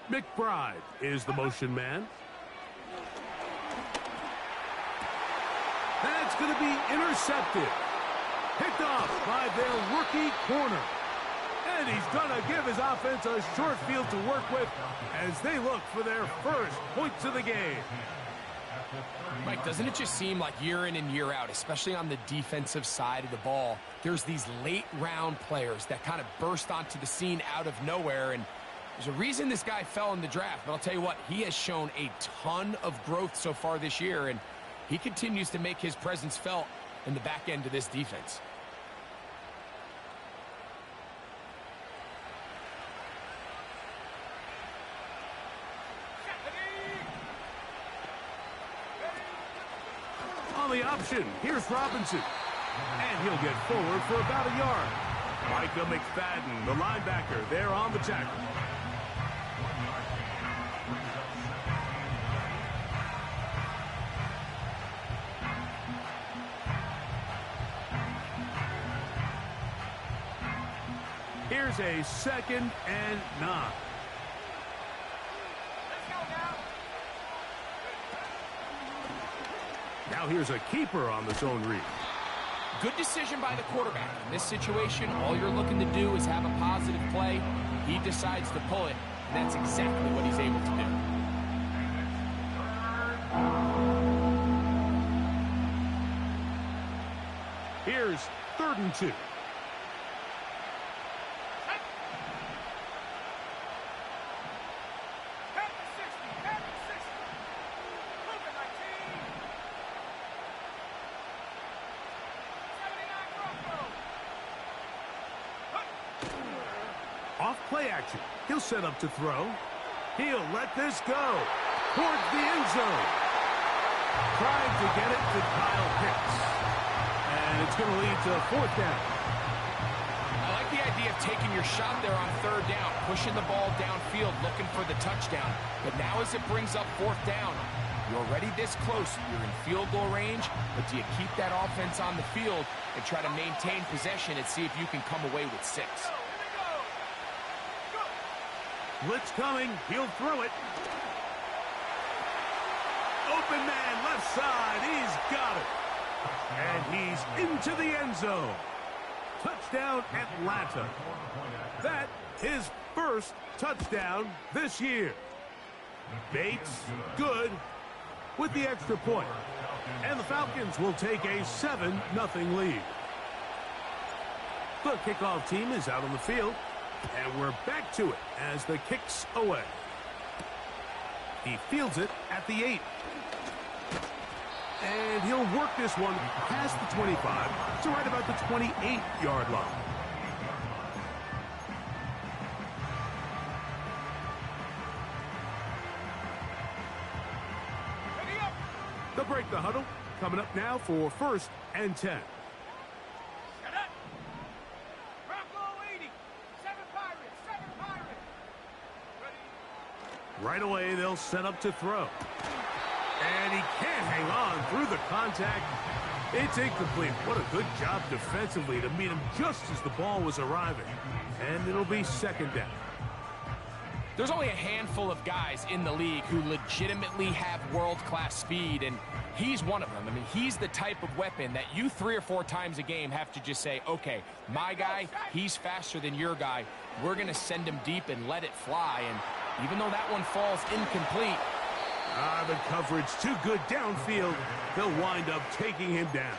McBride is the motion man. That's going to be intercepted. Picked off by their rookie corner. And he's going to give his offense a short field to work with as they look for their first points of the game. Mike, doesn't it just seem like year in and year out, especially on the defensive side of the ball, there's these late-round players that kind of burst onto the scene out of nowhere, and there's a reason this guy fell in the draft, but I'll tell you what, he has shown a ton of growth so far this year, and he continues to make his presence felt in the back end of this defense. On the option, here's Robinson. And he'll get forward for about a yard. Micah McFadden, the linebacker, there on the tackle. Here's a 2nd and 9. Now here's a keeper on the zone read. Good decision by the quarterback. In this situation, all you're looking to do is have a positive play. He decides to pull it, and that's exactly what he's able to do. Here's 3rd and 2. Off play action. He'll set up to throw. He'll let this go towards the end zone. Trying to get it to Kyle Pitts. And it's going to lead to 4th down. I like the idea of taking your shot there on 3rd down, pushing the ball downfield, looking for the touchdown. But now as it brings up 4th down, you're already this close. You're in field goal range, but do you keep that offense on the field and try to maintain possession and see if you can come away with 6? Blitz coming. He'll throw it. Open man, left side. He's got it. And he's into the end zone. Touchdown, Atlanta. That his first touchdown this year. Bates, good, with the extra point. And the Falcons will take a 7-0 lead. The kickoff team is out on the field. And we're back to it as the kick's away. He fields it at the 8. And he'll work this one past the 25 to right about the 28-yard line. They'll break the huddle. Coming up now for 1st and 10. Right away, they'll set up to throw. And he can't hang on through the contact. It's incomplete. What a good job defensively to meet him just as the ball was arriving. And it'll be 2nd down. There's only a handful of guys in the league who legitimately have world-class speed, and he's one of them. I mean, he's the type of weapon that you 3 or 4 times a game have to just say, okay, my guy, he's faster than your guy. We're going to send him deep and let it fly. And even though that one falls incomplete. The coverage too good downfield. They'll wind up taking him down.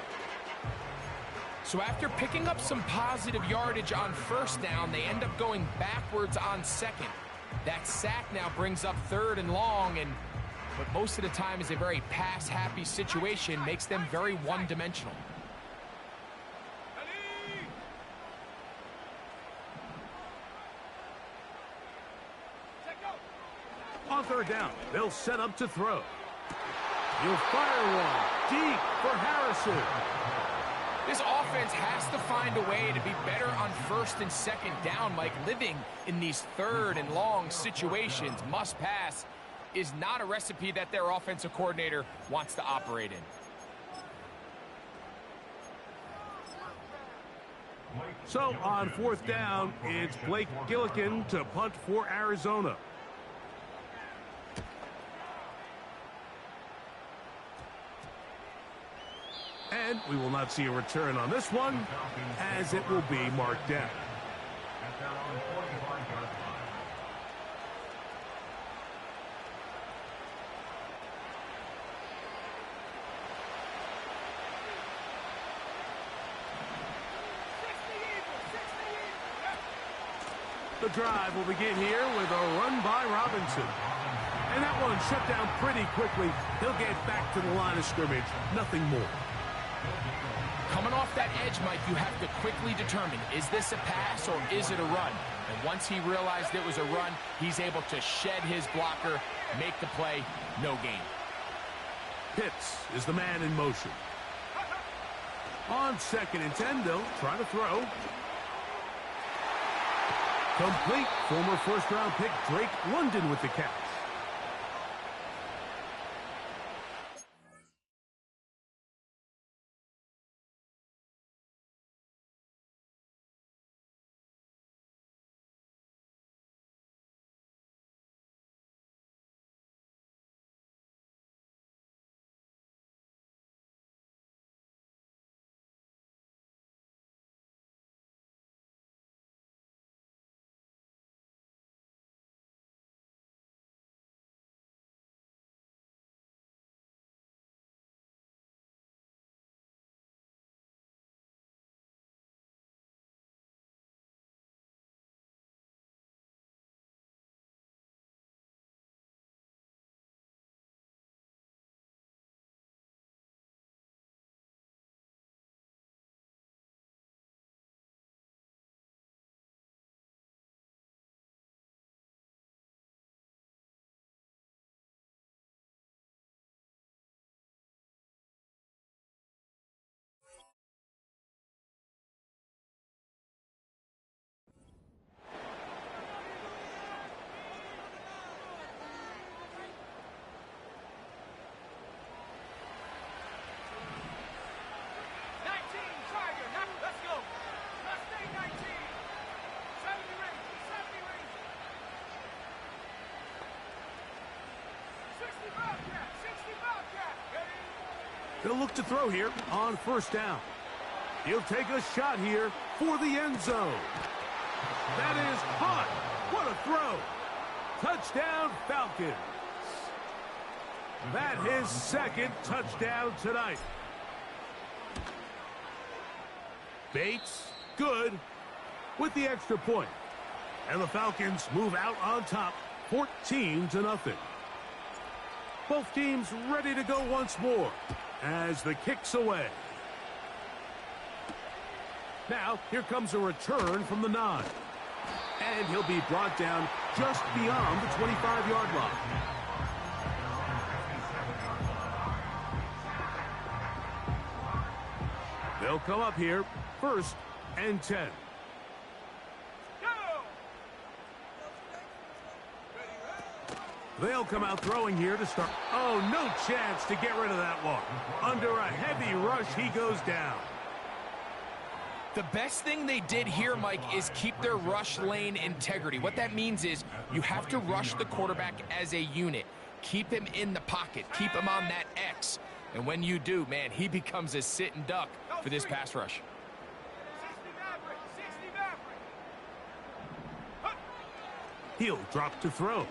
So after picking up some positive yardage on 1st down, they end up going backwards on 2nd. That sack now brings up 3rd and long, and but most of the time is a very pass-happy situation, makes them very one-dimensional. On 3rd down, they'll set up to throw. He'll fire one deep for Harrison. This offense has to find a way to be better on 1st and 2nd down, Mike. Living in these 3rd and long situations, must pass, is not a recipe that their offensive coordinator wants to operate in. So on 4th down, it's Blake Gillikin to punt for Arizona. And we will not see a return on this one, as it will be marked down. The drive will begin here with a run by Robinson. And that one shut down pretty quickly. He'll get back to the line of scrimmage. Nothing more. Coming off that edge, Mike, you have to quickly determine, is this a pass or is it a run? And once he realized it was a run, he's able to shed his blocker, make the play, no gain. Pitts is the man in motion. On 2nd and 10, they'll try to throw. Complete. Former first-round pick Drake London with the catch. They'll look to throw here on 1st down. He'll take a shot here for the end zone. That is hot. What a throw. Touchdown, Falcons. That his 2nd touchdown tonight. Bates, good, with the extra point. And the Falcons move out on top, 14-0. Both teams ready to go once more as the kick's away. Now, here comes a return from the 9. And he'll be brought down just beyond the 25-yard line. They'll come up here, 1st and 10. They'll come out throwing here to start. Oh, no chance to get rid of that one. Under a heavy rush, he goes down. The best thing they did here, Mike, is keep their rush lane integrity. What that means is you have to rush the quarterback as a unit. Keep him in the pocket. Keep him on that X. And when you do, man, he becomes a sitting duck for this pass rush. He'll drop to throw.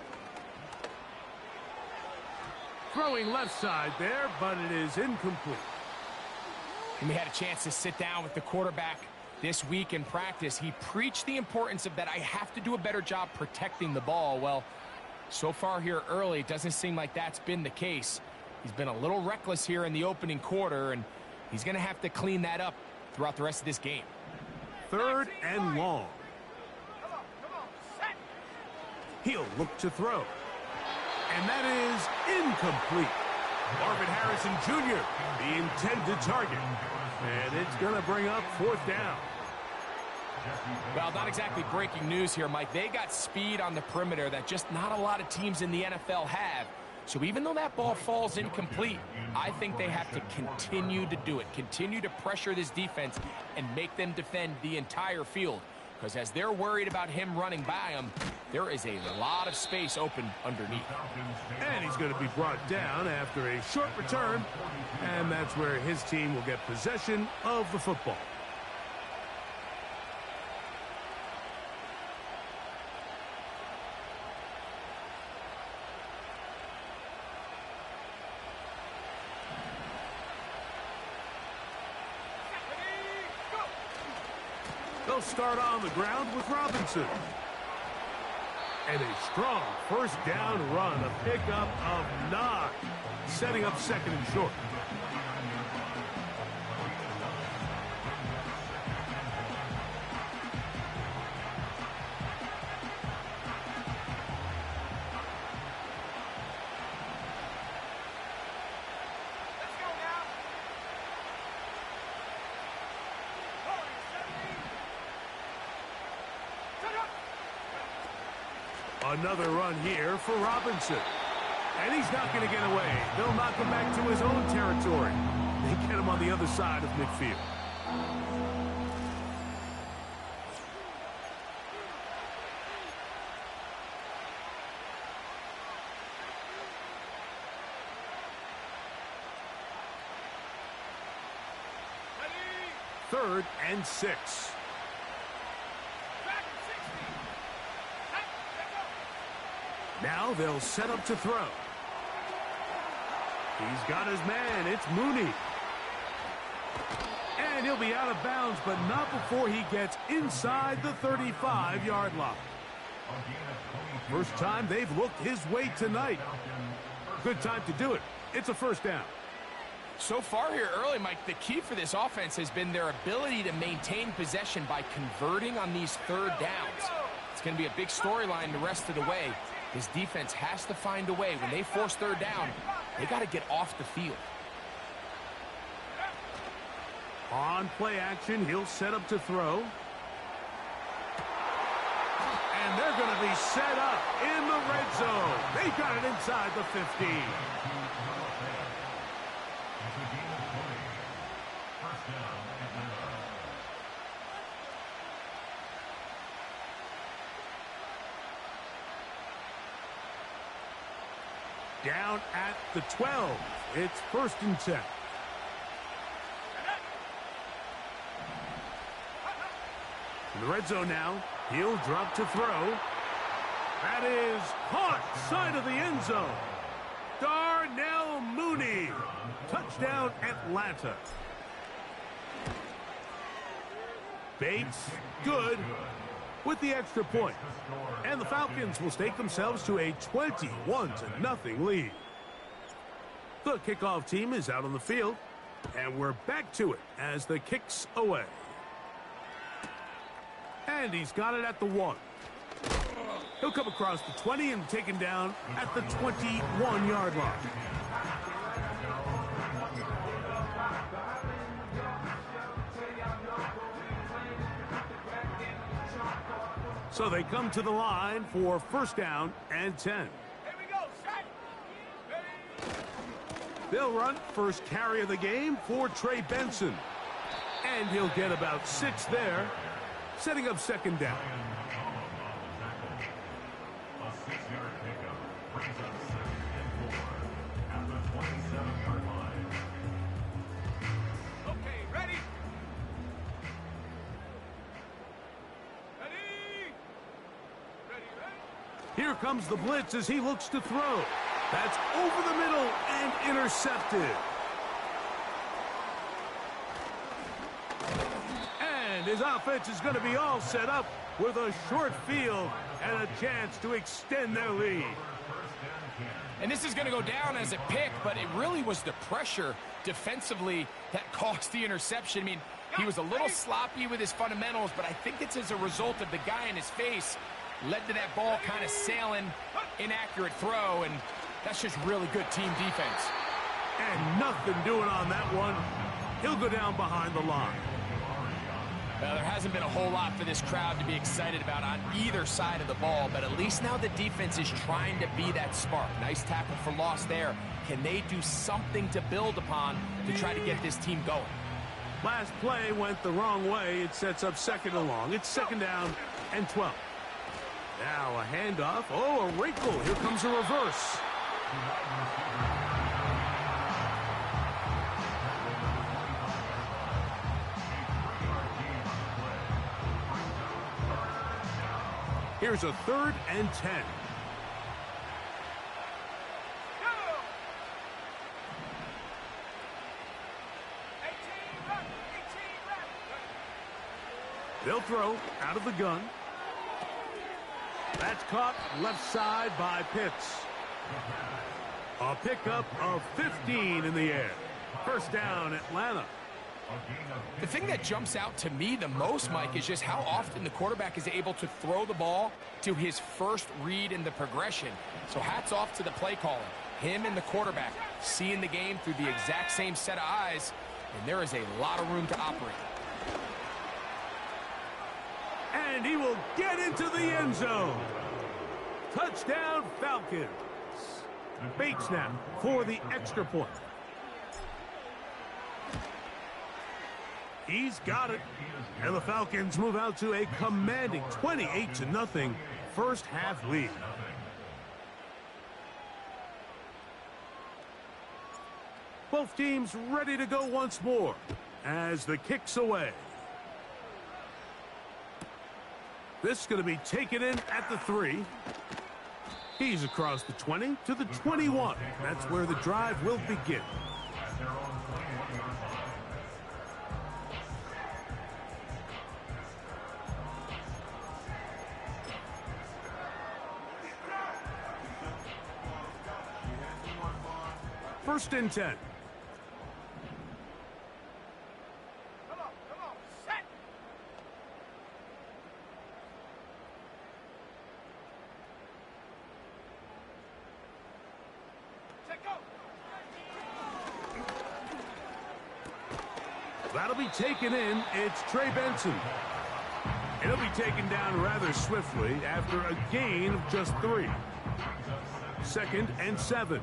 Throwing left side there, but it is incomplete. And we had a chance to sit down with the quarterback this week in practice. He preached the importance of that I have to do a better job protecting the ball. Well, so far here early, it doesn't seem like that's been the case. He's been a little reckless here in the opening quarter, and he's going to have to clean that up throughout the rest of this game. 3rd and long. He'll look to throw. And that is incomplete. Marvin Harrison Jr., the intended target. And it's going to bring up 4th down. Well, not exactly breaking news here, Mike. They got speed on the perimeter that just not a lot of teams in the NFL have. So even though that ball falls incomplete, I think they have to continue to do it. Continue to pressure this defense and make them defend the entire field. because as they're worried about him running by them, there is a lot of space open underneath. And he's going to be brought down after a short return, and that's where his team will get possession of the football. They'll start on the ground with Robinson. And a strong first down run, a pickup of 9, setting up second and short. Another run here for Robinson. And he's not going to get away. They'll knock him back to his own territory. They get him on the other side of midfield. Third and 6. Now they'll set up to throw. He's got his man. It's Mooney. And he'll be out of bounds, but not before he gets inside the 35-yard line. First time they've looked his way tonight. Good time to do it. It's a first down. So far here early, Mike, the key for this offense has been their ability to maintain possession by converting on these third downs. It's going to be a big storyline the rest of the way. His defense has to find a way. When they force third down, they got to get off the field. On play action, he'll set up to throw. And they're going to be set up in the red zone. They got it inside the 15. Down at the 12. It's first and 10. In the red zone now. He'll drop to throw. That is caught side of the end zone. Darnell Mooney. Touchdown Atlanta. Bates, good with the extra point. And the Falcons will stake themselves to a 21-0 lead. The kickoff team is out on the field, and we're back to it as the kick's away. And he's got it at the 1. He'll come across the 20 and taken down at the 21-yard line. So they come to the line for first down and 10. Here we go, set. They'll run first carry of the game for Trey Benson. And he'll get about 6 there, setting up second down. A 6-yard pickup brings up 2nd and 4 at the 27-yard line. Okay, ready? Here comes the blitz as he looks to throw. That's over the middle and intercepted. And his offense is going to be all set up with a short field and a chance to extend their lead. And this is going to go down as a pick, but it really was the pressure defensively that caused the interception. I mean, he was a little sloppy with his fundamentals, but I think it's as a result of the guy in his face led to that ball kind of sailing, inaccurate throw, and that's just really good team defense. And nothing doing on that one. He'll go down behind the line. Well, there hasn't been a whole lot for this crowd to be excited about on either side of the ball, but at least now the defense is trying to be that spark. Nice tackle for loss there. Can they do something to build upon to try to get this team going? Last play went the wrong way. It sets up second and long. It's second down and 12. Now a handoff. Oh, a wrinkle. Here comes a reverse. Here's a 3rd and 10. They'll throw out of the gun. That's caught left side by Pitts. A pickup of 15 in the air. First down, Atlanta. The thing that jumps out to me the most, Mike, is just how often the quarterback is able to throw the ball to his first read in the progression. So hats off to the play caller. Him and the quarterback seeing the game through the exact same set of eyes, and there is a lot of room to operate. And he will get into the end zone. Touchdown, Falcons. Bait snap for the extra point. He's got it. And the Falcons move out to a commanding 28-0 first half lead. Both teams ready to go once more as the kick's away. This is going to be taken in at the 3. He's across the 20 to the 21. That's where the drive will begin. First and 10. That'll be taken in. It's Trey Benson. It'll be taken down rather swiftly after a gain of just 3. Second and 7.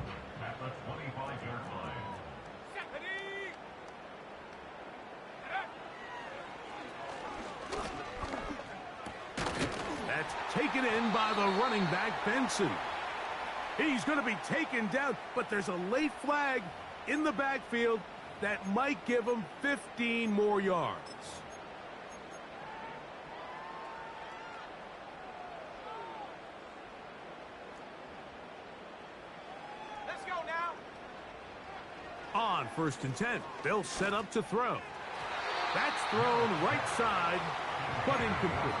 That's taken in by the running back, Benson. He's going to be taken down, but there's a late flag in the backfield that might give him 15 more yards. Let's go now. On first and 10, they'll set up to throw. That's thrown right side, but incomplete.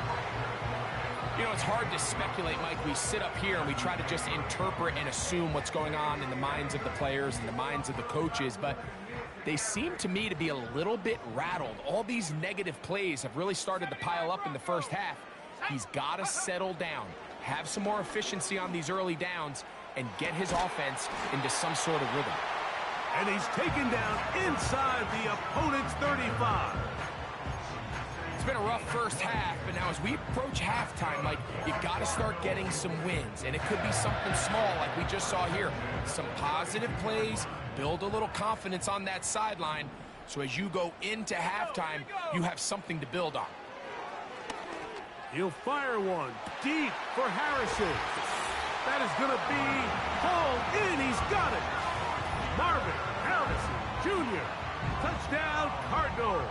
You know, it's hard to speculate, Mike. We sit up here and we try to just interpret and assume what's going on in the minds of the players and the minds of the coaches, but they seem to me to be a little bit rattled. All these negative plays have really started to pile up in the first half. He's got to settle down, have some more efficiency on these early downs, and get his offense into some sort of rhythm. And he's taken down inside the opponent's 35. It's been a rough first half, but now as we approach halftime, Mike, you got to start getting some wins, and it could be something small like we just saw here. Some positive plays, build a little confidence on that sideline, so as you go into halftime, you have something to build on. He'll fire one deep for Harrison. That is going to be hauled in. He's got it. Marvin Harrison Jr. Touchdown, Cardinals.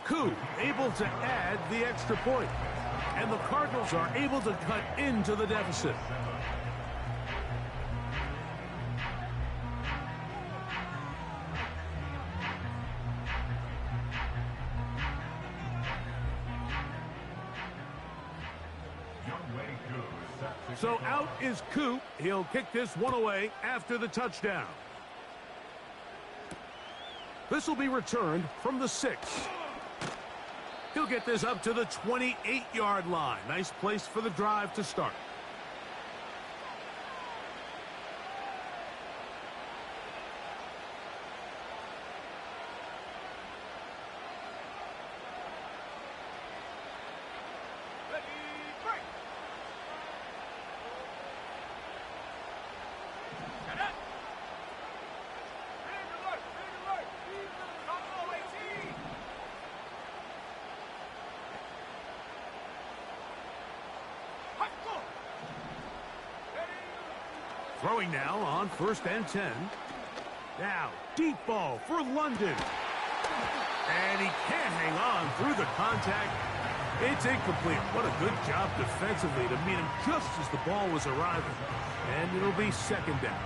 Koo able to add the extra point. And the Cardinals are able to cut into the deficit. So out is Koo. He'll kick this one away after the touchdown. This will be returned from the 6. He'll get this up to the 28-yard line. Nice place for the drive to start. Throwing now on 1st and 10. Now, deep ball for London. And he can't hang on through the contact. It's incomplete. What a good job defensively to meet him just as the ball was arriving. And it'll be 2nd down.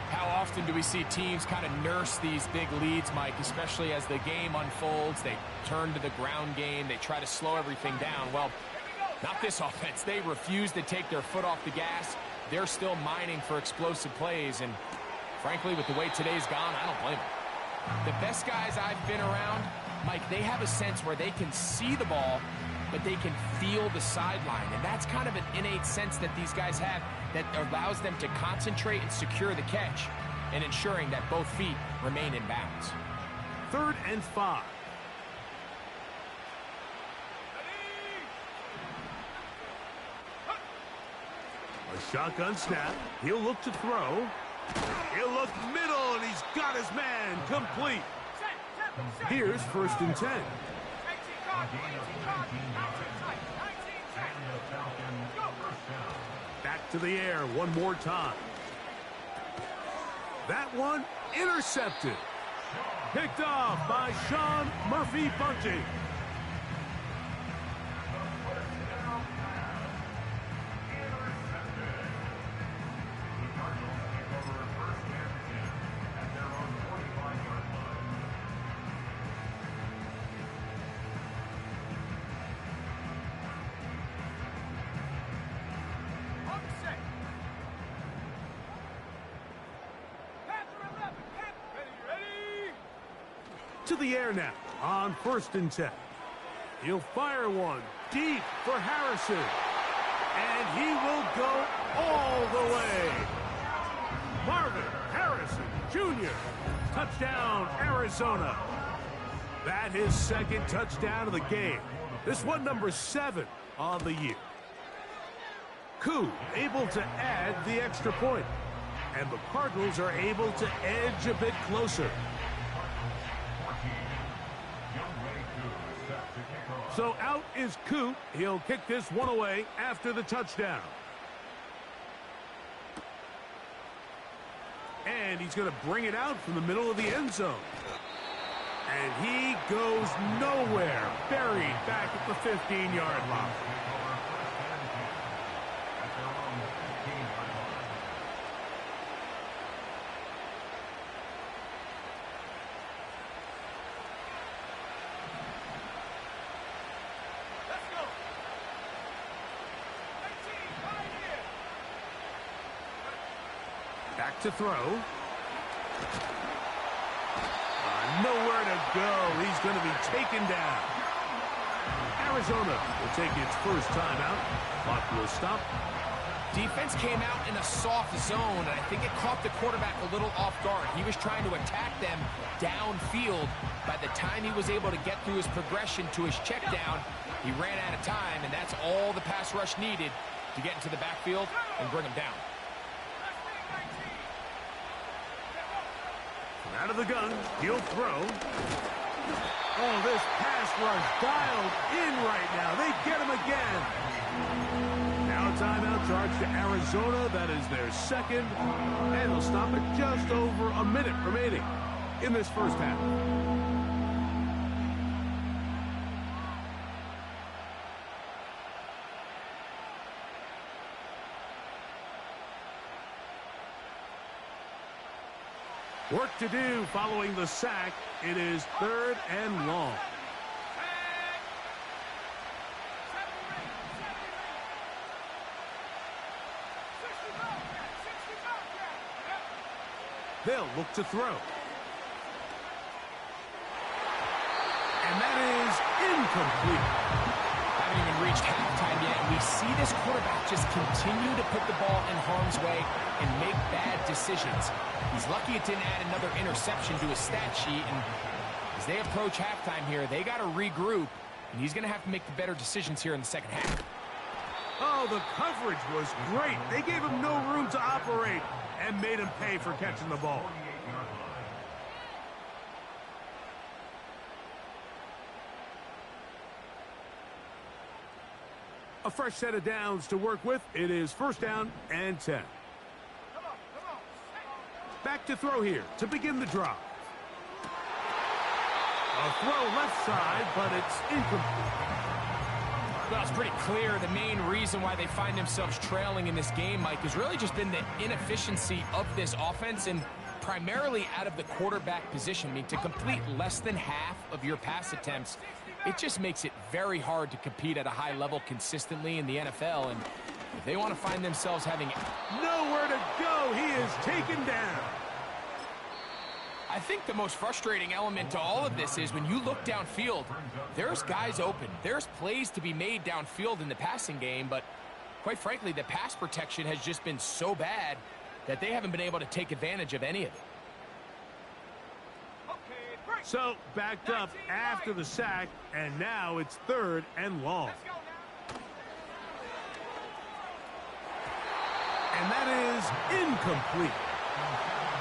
How often do we see teams kind of nurse these big leads, Mike, especially as the game unfolds? They turn to the ground game. They try to slow everything down. Well, not this offense. They refuse to take their foot off the gas. They're still mining for explosive plays. And frankly, with the way today's gone, I don't blame them. The best guys I've been around, Mike, they have a sense where they can see the ball, but they can feel the sideline. And that's kind of an innate sense that these guys have that allows them to concentrate and secure the catch and ensuring that both feet remain in bounds. 3rd and 5. A shotgun snap. He'll look to throw. He'll look middle, and he's got his man complete. Here's 1st and 10. Back to the air one more time. That one intercepted. Picked off by Sean Murphy-Bunting. To the air now on 1st and 10. He'll fire one deep for Harrison. And he will go all the way. Marvin Harrison Jr. Touchdown, Arizona. That is 2nd touchdown of the game. This one number 7 on the year. Koo able to add the extra point. And the Cardinals are able to edge a bit closer. So out is Koo. He'll kick this one away after the touchdown. And he's going to bring it out from the middle of the end zone. And he goes nowhere. Buried back at the 15-yard line. Back to throw. Nowhere to go. He's going to be taken down. Arizona will take its first timeout. Clock will stop. Defense came out in a soft zone, and I think it caught the quarterback a little off guard. He was trying to attack them downfield. By the time he was able to get through his progression to his check down, he ran out of time, and that's all the pass rush needed to get into the backfield and bring him down. Out of the gun, he'll throw. Oh, this pass rush dialed in right now. They get him again. Now a timeout charge to Arizona. That is their 2nd. And they'll stop at just over a minute remaining in this first half. Work to do following the sack. It is 3rd and long. They'll look to throw. And that is incomplete. Haven't even reached halftime yet, and we see this quarterback just continue to put the ball in harm's way and make bad decisions. He's lucky it didn't add another interception to his stat sheet, and as they approach halftime here, they got to regroup, and he's going to have to make the better decisions here in the second half. Oh, the coverage was great. They gave him no room to operate and made him pay for catching the ball. A fresh set of downs to work with. It is 1st down and 10. back to throw here to begin the drive. A throw left side, but it's incomplete. Well, it's pretty clear the main reason why they find themselves trailing in this game, Mike, has really just been the inefficiency of this offense and primarily out of the quarterback position. I mean, to complete less than half of your pass attempts, it just makes it very hard to compete at a high level consistently in the NFL. And if they want to find themselves having nowhere to go, he is taken down. I think the most frustrating element to all of this is when you look downfield, there's guys open. There's plays to be made downfield in the passing game, but quite frankly, the pass protection has just been so bad that they haven't been able to take advantage of any of it. So, backed up after the sack, and now it's 3rd and long. And that is incomplete.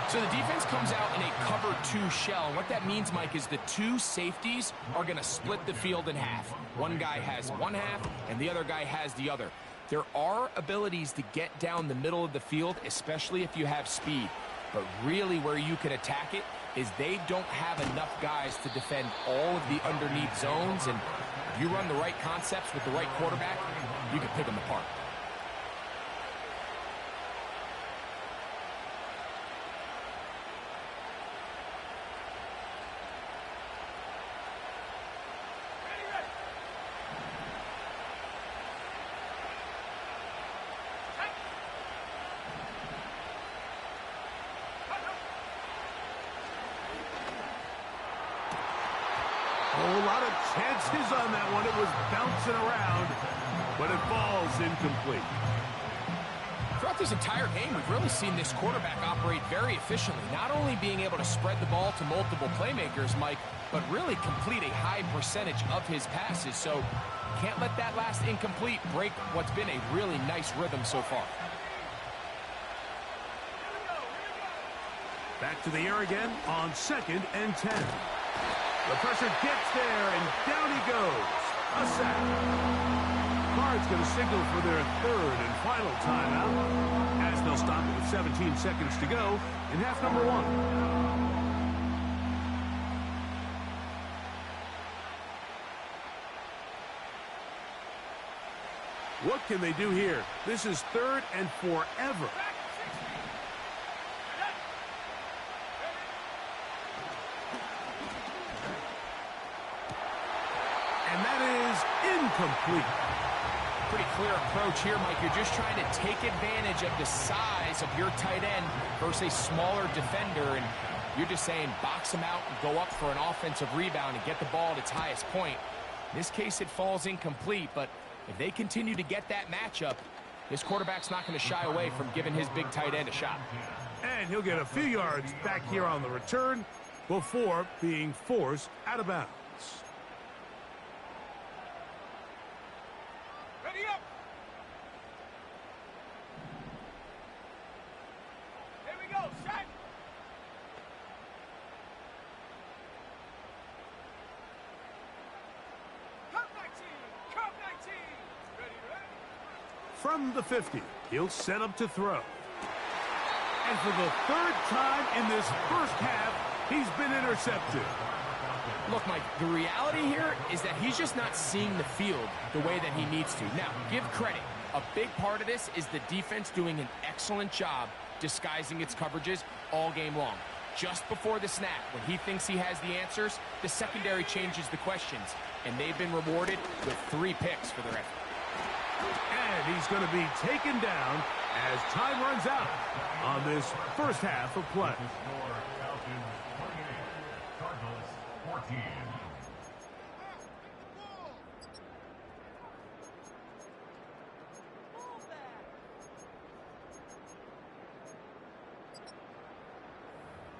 So the defense comes out in a cover 2 shell. And what that means, Mike, is the 2 safeties are going to split the field in half. One guy has one half, and the other guy has the other. There are abilities to get down the middle of the field, especially if you have speed. But really where you can attack it is they don't have enough guys to defend all of the underneath zones. And if you run the right concepts with the right quarterback, you can pick them apart. A lot of chances on that one. It was bouncing around, but it falls incomplete. Throughout this entire game, we've really seen this quarterback operate very efficiently, not only being able to spread the ball to multiple playmakers, Mike, but really complete a high percentage of his passes. So can't let that last incomplete break what's been a really nice rhythm so far. Back to the air again on 2nd and 10. The pressure gets there, and down he goes. A sack. Cards going to signal for their 3rd and final timeout, as they'll stop it with 17 seconds to go in half number 1. What can they do here? This is 3rd and forever. And that is incomplete. Pretty clear approach here, Mike. You're just trying to take advantage of the size of your tight end versus a smaller defender, and you're just saying box him out and go up for an offensive rebound and get the ball at its highest point. In this case, it falls incomplete, but if they continue to get that matchup, this quarterback's not going to shy away from giving his big tight end a shot. And he'll get a few yards back here on the return before being forced out of bounds. Ready up. Here we go. Set. Come 19. Come 19. Ready, ready. From the 50, he'll set up to throw. And for the 3rd time in this first half, he's been intercepted. Look, Mike, the reality here is that he's just not seeing the field the way that he needs to. Now, give credit. A big part of this is the defense doing an excellent job disguising its coverages all game long. Just before the snap, when he thinks he has the answers, the secondary changes the questions, and they've been rewarded with 3 picks for their effort. And he's going to be taken down as time runs out on this first half of play. Score, Falcons 28, Cardinals 14.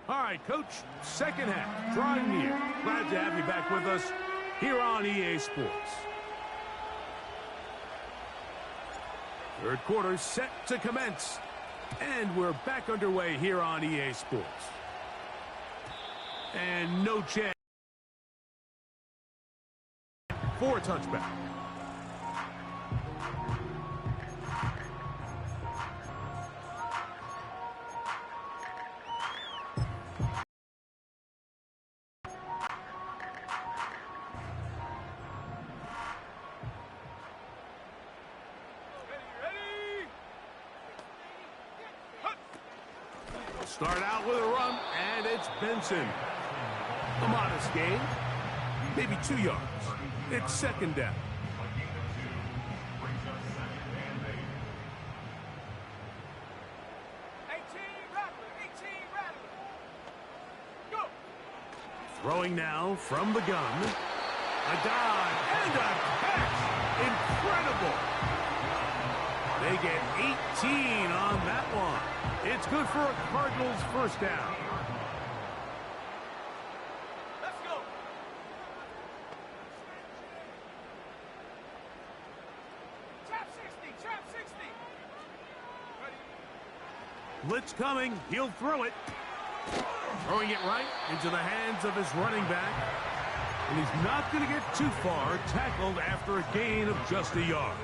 All right, Coach, second half, drawing near. Glad to have you back with us here on EA Sports. Third quarter set to commence. And we're back underway here on EA Sports. And no chance for a touchback. start out with a run, and it's Benson. A modest gain, maybe 2 yards. It's second down. Throwing now from the gun. A dive and a catch. Incredible. They get 18 on that one. It's good for a Cardinals first down. Let's go. Trap 60, trap 60. Ready. Blitz coming. He'll throw it. Throwing it right into the hands of his running back. And he's not going to get too far, tackled after a gain of just a yard.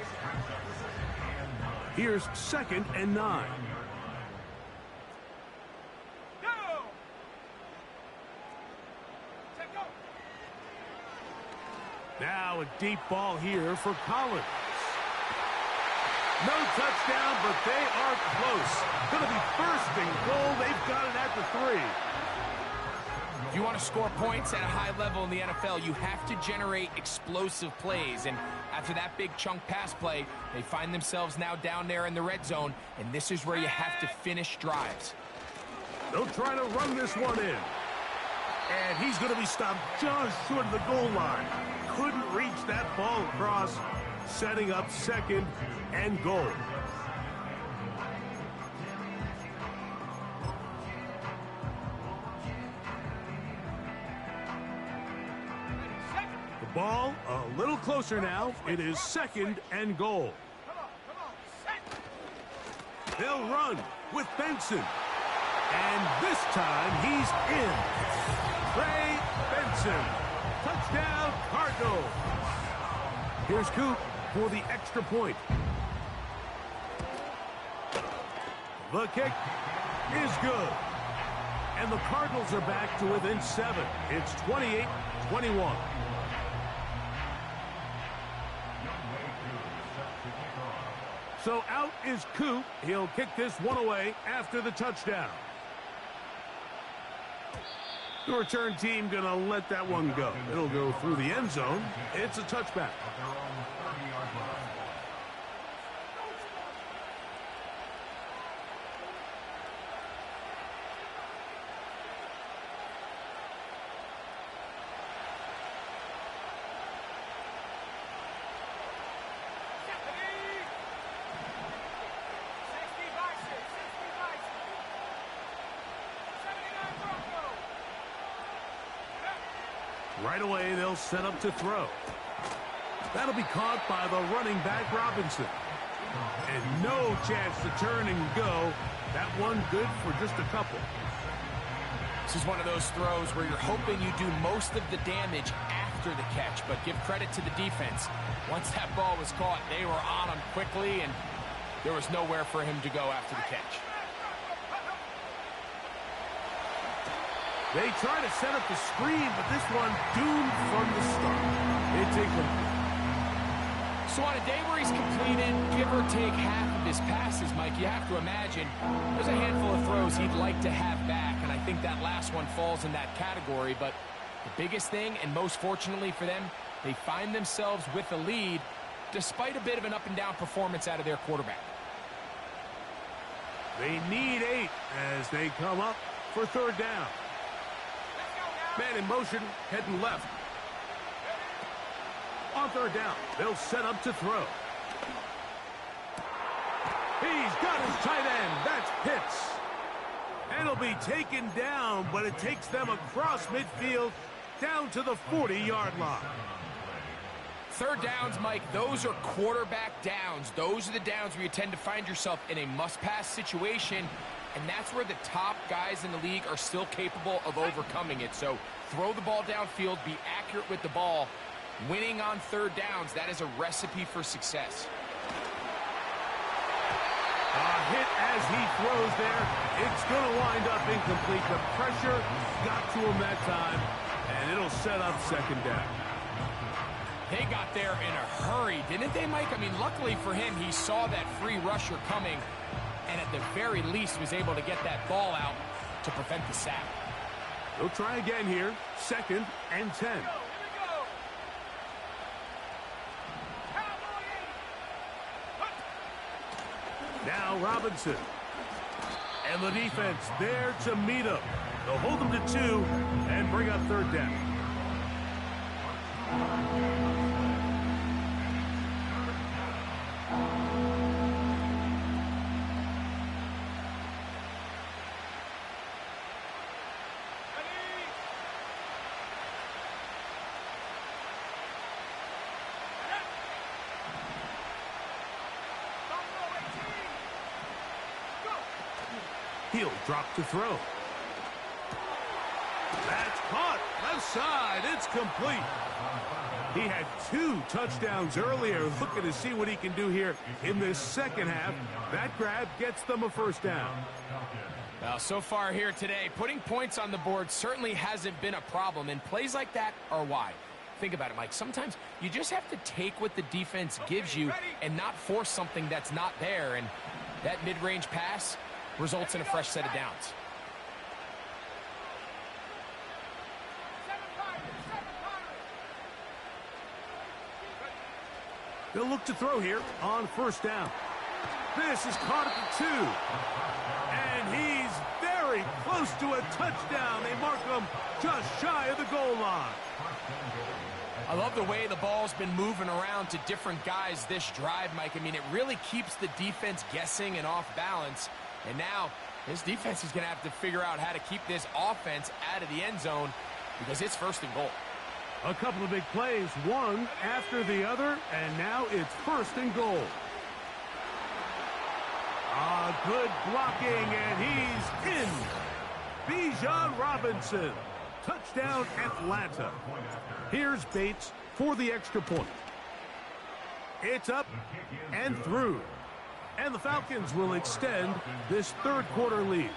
Here's 2nd and 9. Go. Take go. Now a deep ball here for Collins. No touchdown, but they are close. Going to be first and goal. They've got it at the 3. If you want to score points at a high level in the NFL, you have to generate explosive plays. And after that big chunk pass play, they find themselves now down there in the red zone, and this is where you have to finish drives. They'll try to run this one in. And he's going to be stopped just short of the goal line. Couldn't reach that ball across, setting up 2nd and goal. Ball a little closer now. It is 2nd and goal. Come on, set. They'll run with Benson. And this time he's in. Trey Benson. Touchdown, Cardinals. Here's Coop for the extra point. The kick is good. And the Cardinals are back to within 7. It's 28-21. So out is Coop. He'll kick this one away after the touchdown. The return team going to let that one go. It'll go through the end zone. It's a touchback. Right away, they'll set up to throw. That'll be caught by the running back, Robinson. And no chance to turn and go. That one good for just a couple. This is one of those throws where you're hoping you do most of the damage after the catch, but give credit to the defense. Once that ball was caught, they were on him quickly, and there was nowhere for him to go after the catch. They try to set up the screen, but this one doomed from the start. It's incomplete. So on a day where he's completed, give or take half of his passes, Mike, you have to imagine there's a handful of throws he'd like to have back, and I think that last one falls in that category. But the biggest thing, and most fortunately for them, they find themselves with a lead despite a bit of an up-and-down performance out of their quarterback. They need 8 as they come up for 3rd down. Man in motion, heading left. On 3rd down, they'll set up to throw. He's got his tight end. That's Pitts. And he'll be taken down, but it takes them across midfield down to the 40-yard line. 3rd downs, Mike, those are quarterback downs. Those are the downs where you tend to find yourself in a must-pass situation, and that's where the top guys in the league are still capable of overcoming it. So throw the ball downfield, be accurate with the ball. Winning on 3rd downs, that is a recipe for success. A hit as he throws there. It's going to wind up incomplete. The pressure got to him that time, and it'll set up 2nd down. They got there in a hurry, didn't they, Mike? I mean, luckily for him, he saw that free rusher coming, and at the very least was able to get that ball out to prevent the sack. They'll try again here. 2nd and 10. Here we go. Cowboy 80. Now Robinson. And the defense there to meet him. They'll hold them to 2 and bring up 3rd down. He'll drop to throw. That's caught. Left side. It's complete. He had 2 touchdowns earlier. Looking to see what he can do here in this second half. That grab gets them a 1st down. Well, so far here today, putting points on the board certainly hasn't been a problem, and plays like that are why. Think about it, Mike. Sometimes you just have to take what the defense gives you and not force something that's not there, and that mid-range pass results in a fresh set of downs. They'll look to throw here on 1st down. This is caught at the 2. And he's very close to a touchdown. They mark him just shy of the goal line. I love the way the ball's been moving around to different guys this drive, Mike. I mean, it really keeps the defense guessing and off balance. And now this defense is going to have to figure out how to keep this offense out of the end zone because it's 1st and goal. A couple of big plays, one after the other, and now it's 1st and goal. Good blocking, and he's in. Bijan Robinson. Touchdown, Atlanta. Here's Bates for the extra point. It's up and through. And the Falcons will extend this 3rd quarter lead.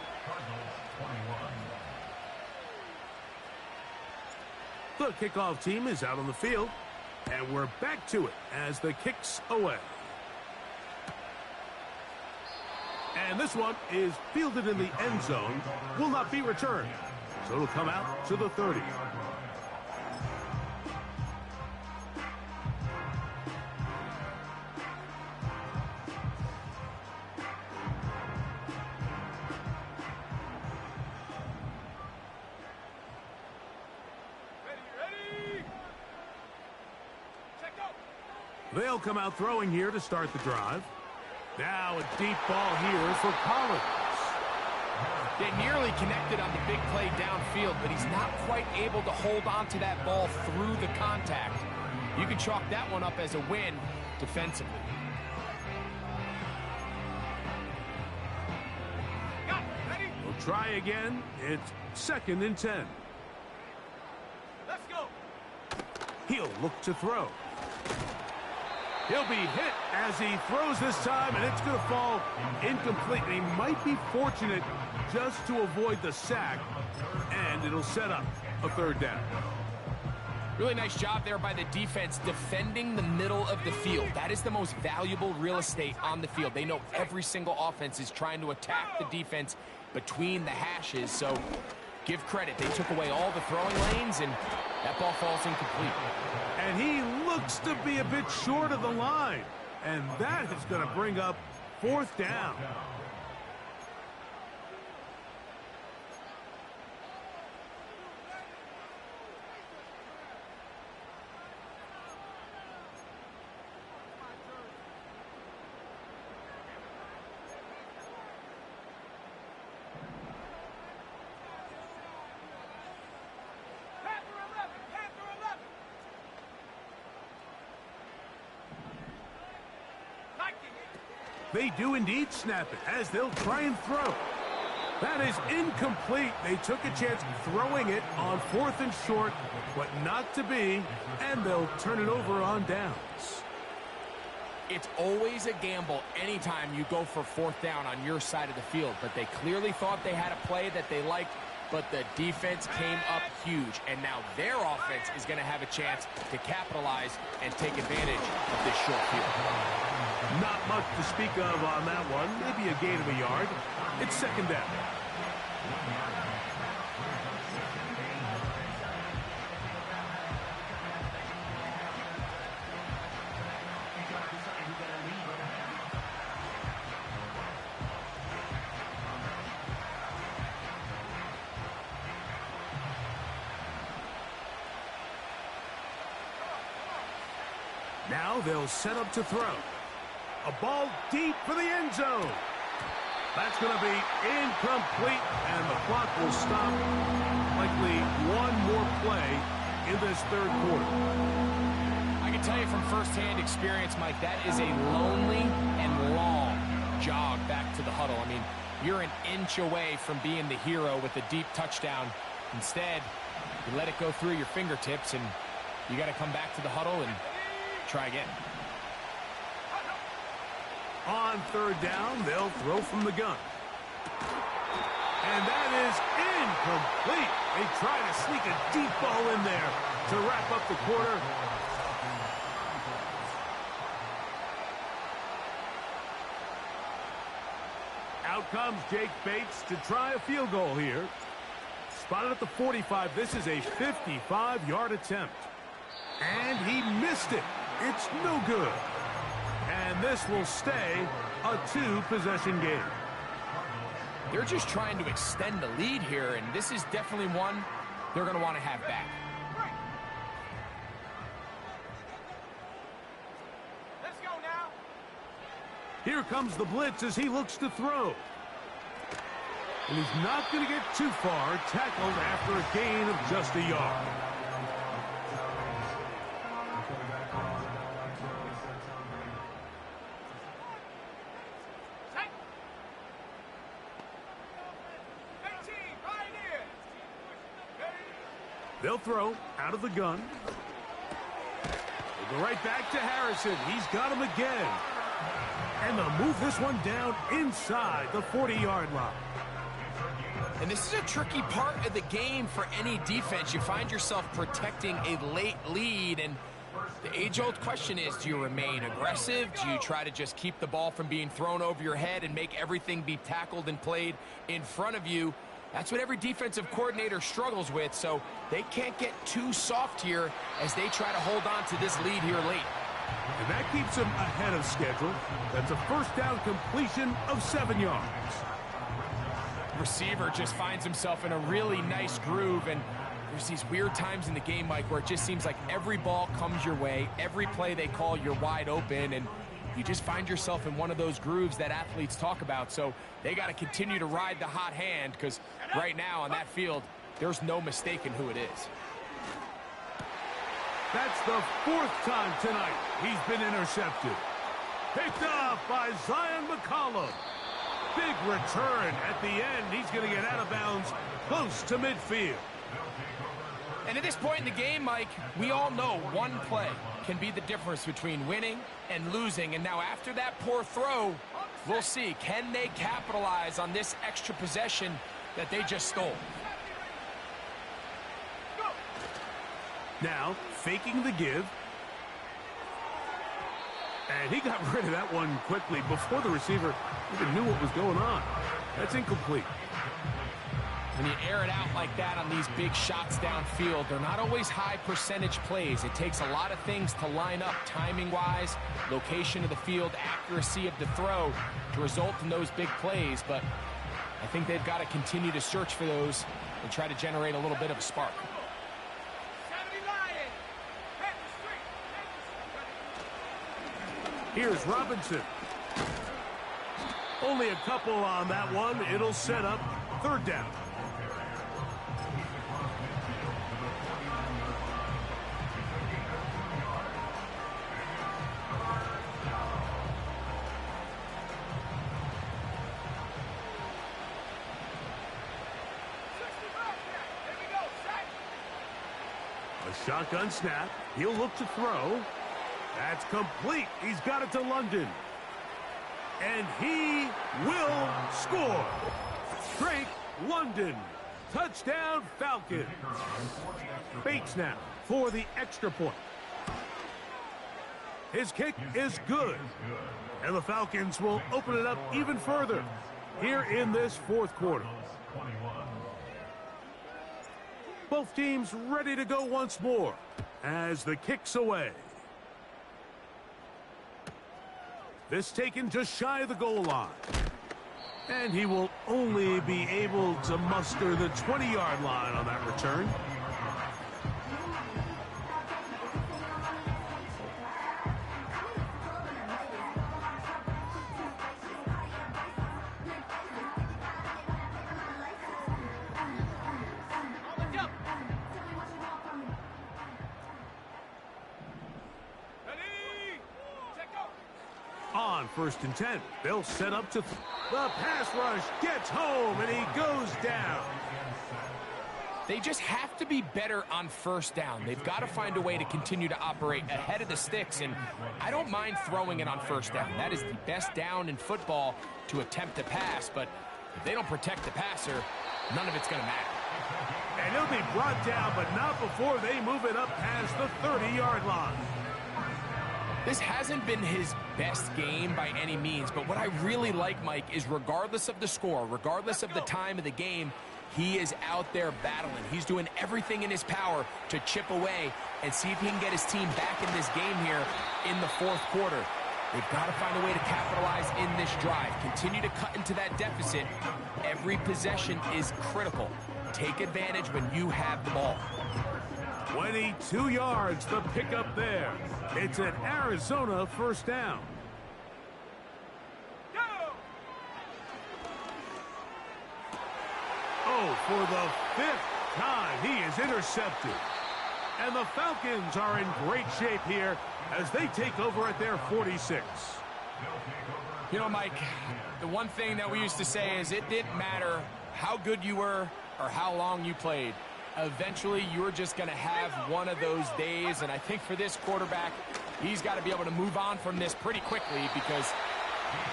The kickoff team is out on the field, and we're back to it as the kick's away. And this one is fielded in the end zone, will not be returned, so it'll come out to the 30. They'll come out throwing here to start the drive. Now a deep ball here for Collins. They nearly connected on the big play downfield, but he's not quite able to hold on to that ball through the contact. You can chalk that one up as a win defensively. We'll try again. It's 2nd and 10. Let's go. He'll look to throw. He'll be hit as he throws this time, and it's going to fall incomplete. He might be fortunate just to avoid the sack, and it'll set up a 3rd down. Really nice job there by the defense defending the middle of the field. That is the most valuable real estate on the field. They know every single offense is trying to attack the defense between the hashes, so give credit. They took away all the throwing lanes, and that ball falls incomplete. And he looks to be a bit short of the line. And that is going to bring up 4th down. They do indeed snap it as they'll try and throw. That is incomplete. They took a chance throwing it on 4th and short, but not to be, and they'll turn it over on downs. It's always a gamble anytime you go for 4th down on your side of the field, but they clearly thought they had a play that they liked, but the defense came up huge, and now their offense is going to have a chance to capitalize and take advantage of this short field. Not much to speak of on that one. Maybe a gain of a yard. It's 2nd down. Now they'll set up to throw. A ball deep for the end zone. That's going to be incomplete, and the clock will stop. Likely one more play in this third quarter. I can tell you from firsthand experience, Mike, that is a lonely and long jog back to the huddle. I mean, you're an inch away from being the hero with a deep touchdown. Instead, you let it go through your fingertips, and you got to come back to the huddle and try again. On third down, they'll throw from the gun. And that is incomplete. They try to sneak a deep ball in there to wrap up the quarter. Out comes Jake Bates to try a field goal here. Spotted at the 45. This is a 55-yard attempt. And he missed it. It's no good. And this will stay a two-possession game. They're just trying to extend the lead here, and this is definitely one they're going to want to have back. Let's go now. Here comes the blitz as he looks to throw. And he's not going to get too far, tackled after a gain of just a yard. They'll throw out of the gun. They'll go right back to Harrison. He's got him again. And they'll move this one down inside the 40-yard line. And this is a tricky part of the game for any defense. You find yourself protecting a late lead, and the age-old question is, do you remain aggressive? Do you try to just keep the ball from being thrown over your head and make everything be tackled and played in front of you? That's what every defensive coordinator struggles with, so they can't get too soft here as they try to hold on to this lead here late. And that keeps them ahead of schedule. That's a first down completion of 7 yards. Receiver just finds himself in a really nice groove, and there's these weird times in the game, Mike, where it just seems like every ball comes your way, every play they call, you're wide open, and you just find yourself in one of those grooves that athletes talk about. So they got to continue to ride the hot hand, because right now on that field, there's no mistaking who it is. That's the 4th time tonight he's been intercepted. Picked up by Zion McCollum. Big return at the end. He's going to get out of bounds close to midfield. And at this point in the game, Mike, we all know one play can be the difference between winning and losing. And now after that poor throw, we'll see, can they capitalize on this extra possession that they just stole? Now, faking the give. And he got rid of that one quickly before the receiver even knew what was going on. That's incomplete. When you air it out like that on these big shots downfield, they're not always high percentage plays. It takes a lot of things to line up timing-wise, location of the field, accuracy of the throw to result in those big plays. But I think they've got to continue to search for those and try to generate a little bit of a spark. Here's Robinson. Only a couple on that one. It'll set up 3rd down. A shotgun snap. He'll look to throw. That's complete. He's got it to London. And he will score. Drake London. Touchdown Falcons. Bates now for the extra point. His kick is good. And the Falcons will open it up even further here in this 4th quarter. Both teams ready to go once more as the kick's away. This taken just shy of the goal line. And he will only be able to muster the 20-yard line on that return. on 1st and 10. They'll set up to the pass rush gets home, and he goes down. They just have to be better on 1st down. They've got to find a way to continue to operate ahead of the sticks, and I don't mind throwing it on 1st down. That is the best down in football to attempt to pass, but if they don't protect the passer, none of it's going to matter. And he'll be brought down, but not before they move it up past the 30-yard line. This hasn't been his best game by any means, but what I really like, Mike, is regardless of the score, regardless of the time of the game, he is out there battling. He's doing everything in his power to chip away and see if he can get his team back in this game here in the 4th quarter. They've got to find a way to capitalize in this drive. Continue to cut into that deficit. Every possession is critical. Take advantage when you have the ball. 22 yards, the pickup there. It's an Arizona 1st down. Go! Oh, for the 5th time, he is intercepted. And the Falcons are in great shape here as they take over at their 46. You know, Mike, the one thing that we used to say is it didn't matter how good you were or how long you played. Eventually, you're just going to have one of those days, and I think for this quarterback, he's got to be able to move on from this pretty quickly because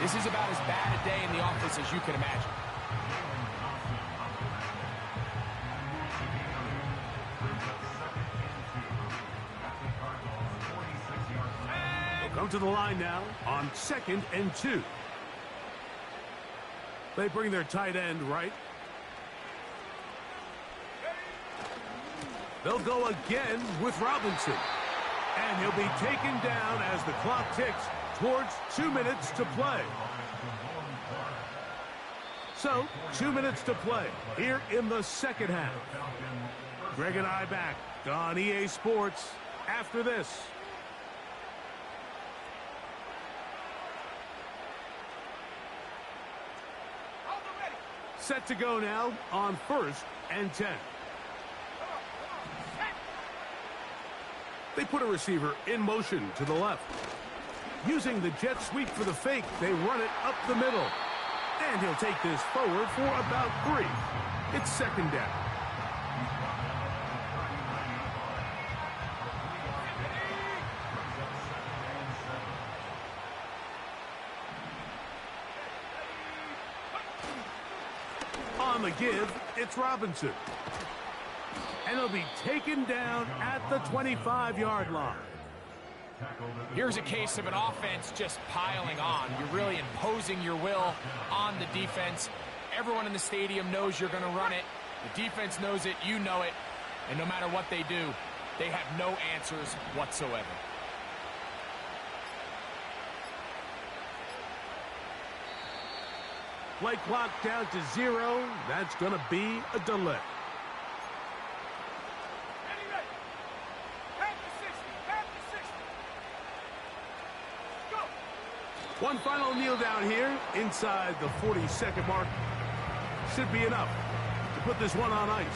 this is about as bad a day in the office as you can imagine. They'll come to the line now on 2nd and 2. They bring their tight end right. They'll go again with Robinson. And he'll be taken down as the clock ticks towards 2 minutes to play. So, 2 minutes to play here in the 2nd half. Greg and I back on EA Sports after this. Set to go now on 1st and 10. They put a receiver in motion to the left. Using the jet sweep for the fake, they run it up the middle. And he'll take this forward for about 3. It's 2nd down. On the give, it's Robinson. And he'll be taken down at the 25-yard line. Here's a case of an offense just piling on. You're really imposing your will on the defense. Everyone in the stadium knows you're going to run it. The defense knows it, you know it. And no matter what they do, they have no answers whatsoever. Play clock down to 0. That's going to be a delay. One final kneel down here inside the 40-second mark. Should be enough to put this one on ice.